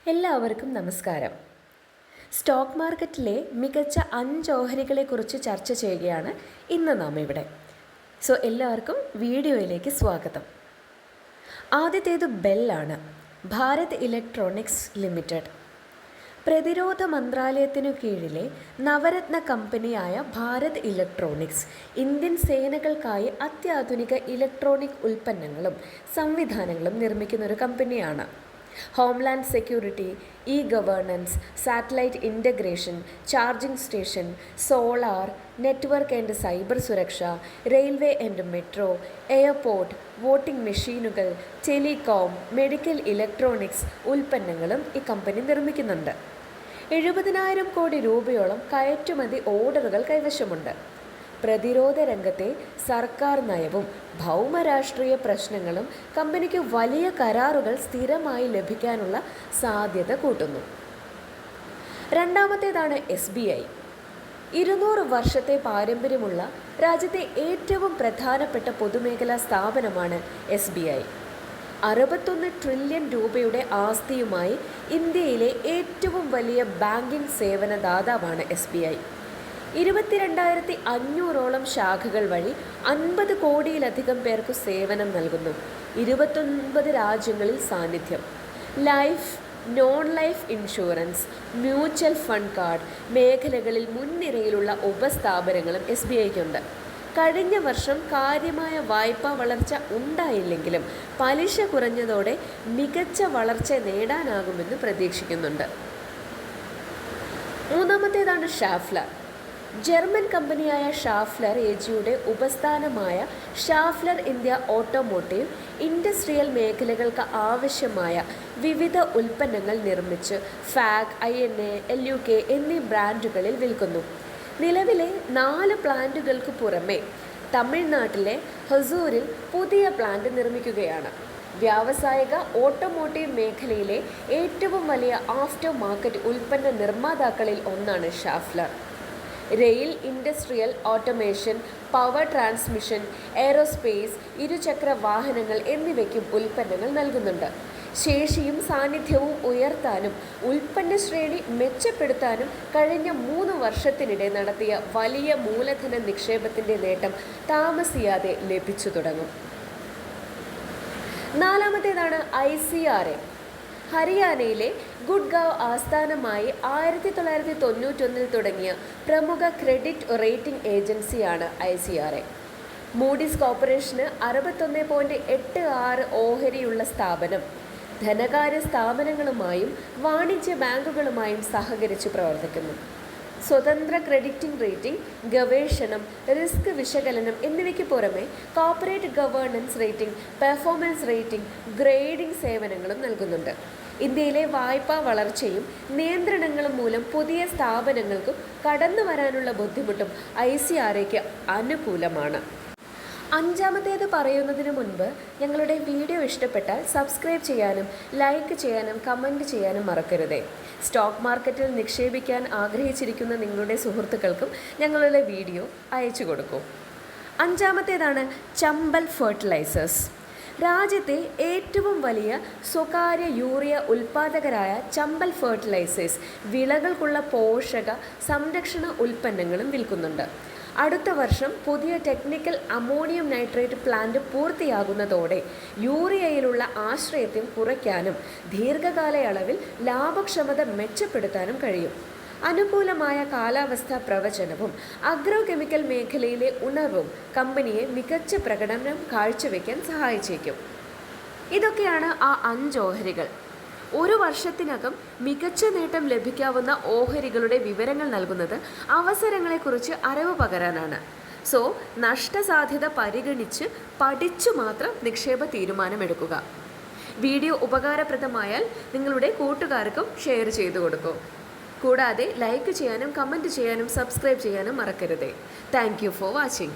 എല്ലാവർക്കും നമസ്കാരം. സ്റ്റോക്ക് മാർക്കറ്റിലെ മികച്ച 5 ഓഹരികളെക്കുറിച്ച് ചർച്ച ചെയ്യുകയാണ് ഇന്ന് നാം ഇവിടെ. എല്ലാവർക്കും വീഡിയോയിലേക്ക് സ്വാഗതം. ആദ്യത്തേത് ബെല്ലാണ്, ഭാരത് ഇലക്ട്രോണിക്സ് ലിമിറ്റഡ്. പ്രതിരോധ മന്ത്രാലയത്തിനു കീഴിലെ നവരത്ന കമ്പനിയായ ഭാരത് ഇലക്ട്രോണിക്സ് ഇന്ത്യൻ സേനകൾക്കായി അത്യാധുനിക ഇലക്ട്രോണിക് ഉൽപ്പന്നങ്ങളും സംവിധാനങ്ങളും നിർമ്മിക്കുന്ന ഒരു കമ്പനിയാണ്. Homeland security, governance, satellite integration, charging station, solar, network and cyber സുരക്ഷ, railway and metro, airport, voting മെഷീനുകൾ, ടെലികോം, മെഡിക്കൽ ഇലക്ട്രോണിക്സ് ഉൽപ്പന്നങ്ങളും ഈ കമ്പനി നിർമ്മിക്കുന്നുണ്ട്. 70,000 കോടി രൂപയോളം കയറ്റുമതി ഓർഡറുകൾ കൈവശമുണ്ട്. പ്രതിരോധ രംഗത്തെ സർക്കാർ നയവും ഭൗമരാഷ്ട്രീയ പ്രശ്നങ്ങളും കമ്പനിക്ക് വലിയ കരാറുകൾ സ്ഥിരമായി ലഭിക്കാനുള്ള സാധ്യത കൂട്ടുന്നു. രണ്ടാമത്തേതാണ് SBI. 200 വർഷത്തെ പാരമ്പര്യമുള്ള രാജ്യത്തെ ഏറ്റവും പ്രധാനപ്പെട്ട പൊതുമേഖലാ സ്ഥാപനമാണ് SBI. 61 ട്രില്യൺ രൂപയുടെ ആസ്തിയുമായി ഇന്ത്യയിലെ ഏറ്റവും വലിയ ബാങ്കിംഗ് സേവനദാതാവാണ് SBI. 22,500ഓളം ശാഖകൾ വഴി 50 കോടിയിലധികം പേർക്ക് സേവനം നൽകുന്നു. 29 രാജ്യങ്ങളിൽ സാന്നിധ്യം. Life, non life insurance, mutual fund card മേഖലകളിൽ മുൻനിരയിലുള്ള ഉപസ്ഥാപനങ്ങളും SBIക്കുണ്ട്. കഴിഞ്ഞ വർഷം കാര്യമായ വായ്പാ വളർച്ച ഉണ്ടായില്ലെങ്കിലും പലിശ കുറഞ്ഞതോടെ മികച്ച വളർച്ച നേടാനാകുമെന്ന് പ്രതീക്ഷിക്കുന്നുണ്ട്. മൂന്നാമത്തേതാണ് ഷാഫ്ലർ. ജർമ്മൻ കമ്പനിയായ ഷാഫ്ലർ AGയുടെ ഉപസ്ഥാനമായ ഷാഫ്ലർ ഇന്ത്യ ഓട്ടോമോട്ടീവ്, ഇൻഡസ്ട്രിയൽ മേഖലകൾക്ക് ആവശ്യമായ വിവിധ ഉൽപ്പന്നങ്ങൾ നിർമ്മിച്ച് ഫാഗ്, INA, LUK എന്നീ ബ്രാൻഡുകളിൽ വിൽക്കുന്നു. നിലവിലെ 4 പ്ലാന്റുകൾക്ക് പുറമെ തമിഴ്നാട്ടിലെ ഹൊസൂരിൽ പുതിയ പ്ലാന്റ് നിർമ്മിക്കുകയാണ്. വ്യാവസായിക ഓട്ടോമോട്ടീവ് മേഖലയിലെ ഏറ്റവും വലിയ ആഫ്റ്റർ മാർക്കറ്റ് ഉൽപ്പന്ന നിർമ്മാതാക്കളിൽ ഒന്നാണ് Schaeffler. Rail, industrial automation, power transmission, aerospace, ഇരുചക്ര വാഹനങ്ങൾ എന്നിവയ്ക്കും ഉൽപ്പന്നങ്ങൾ നൽകുന്നുണ്ട്. ശേഷിയും സാന്നിധ്യവും ഉയർത്താനും ഉൽപ്പന്ന ശ്രേണി മെച്ചപ്പെടുത്താനും കഴിഞ്ഞ 3 വർഷത്തിനിടെ നടത്തിയ വലിയ മൂലധന നിക്ഷേപത്തിൻ്റെ നേട്ടം താമസിയാതെ ലഭിച്ചു തുടങ്ങും. നാലാമത്തേതാണ് ICRA. ഹരിയാനയിലെ ഗുഡ്ഗാവ് ആസ്ഥാനമായി 1991 തുടങ്ങിയ പ്രമുഖ ക്രെഡിറ്റ് റേറ്റിംഗ് ഏജൻസിയാണ് ICRA. മൂഡീസ് കോർപ്പറേഷന് 61.86 ഓഹരിയുള്ള സ്ഥാപനം ധനകാര്യ സ്ഥാപനങ്ങളുമായും വാണിജ്യ ബാങ്കുകളുമായും സഹകരിച്ച് പ്രവർത്തിക്കുന്നു. സ്വതന്ത്ര ക്രെഡിറ്റിംഗ് റേറ്റിംഗ്, ഗവേഷണം, റിസ്ക് വിശകലനം എന്നിവയ്ക്ക് പുറമെ corporate governance rating, performance rating, grading സേവനങ്ങളും നൽകുന്നുണ്ട്. ഇന്ത്യയിലെ വായ്പാ വളർച്ചയും നിയന്ത്രണങ്ങളും മൂലം പുതിയ സ്ഥാപനങ്ങൾക്കും കടന്നു വരാനുള്ള ബുദ്ധിമുട്ടും ICRAക്ക് അനുകൂലമാണ്. അഞ്ചാമത്തേത് പറയുന്നതിന് മുൻപ് ഞങ്ങളുടെ വീഡിയോ ഇഷ്ടപ്പെട്ടാൽ സബ്സ്ക്രൈബ് ചെയ്യാനും ലൈക്ക് ചെയ്യാനും കമൻറ്റ് ചെയ്യാനും മറക്കരുതേ. സ്റ്റോക്ക് മാർക്കറ്റിൽ നിക്ഷേപിക്കാൻ ആഗ്രഹിച്ചിരിക്കുന്ന നിങ്ങളുടെ സുഹൃത്തുക്കൾക്കും ഞങ്ങളുടെ വീഡിയോ അയച്ചു കൊടുക്കൂ. അഞ്ചാമത്തേതാണ് ചമ്പൽ ഫെർട്ടിലൈസേഴ്സ്. രാജ്യത്തെ ഏറ്റവും വലിയ സ്വകാര്യ യൂറിയ ഉൽപ്പാദകരായ ചമ്പൽ ഫെർട്ടിലൈസേഴ്സ് വിളകൾക്കുള്ള പോഷക സംരക്ഷണ ഉൽപ്പന്നങ്ങളും വിൽക്കുന്നുണ്ട്. അടുത്ത വർഷം പുതിയ ടെക്നിക്കൽ അമോണിയം നൈട്രേറ്റ് പ്ലാന്റ് പൂർത്തിയാകുന്നതോടെ യൂറിയയിലുള്ള ആശ്രയത്വം കുറയ്ക്കാനും ദീർഘകാലയളവിൽ ലാഭക്ഷമത മെച്ചപ്പെടുത്താനും കഴിയും. അനുകൂലമായ കാലാവസ്ഥാ പ്രവചനവും അഗ്രോ കെമിക്കൽ മേഖലയിലെ ഉണർവും കമ്പനിയെ മികച്ച പ്രകടനം കാഴ്ചവെക്കാൻ സഹായിച്ചേക്കും. ഇതൊക്കെയാണ് ആ 5 ഓഹരികൾ. ഒരു വർഷത്തിനകം മികച്ച നേട്ടം ലഭിക്കാവുന്ന ഓഹരികളുടെ വിവരങ്ങൾ നൽകുന്നത് അവസരങ്ങളെക്കുറിച്ച് അറിവ് പകരാനാണ്. നഷ്ടസാധ്യത പരിഗണിച്ച് പഠിച്ചു മാത്രം നിക്ഷേപ തീരുമാനമെടുക്കുക. വീഡിയോ ഉപകാരപ്രദമായാൽ നിങ്ങളുടെ കൂട്ടുകാർക്കും ഷെയർ ചെയ്തു കൊടുക്കൂ. കൂടാതെ ലൈക്ക് ചെയ്യാനും കമൻറ്റ് ചെയ്യാനും സബ്സ്ക്രൈബ് ചെയ്യാനും മറക്കരുതേ. Thank you for watching.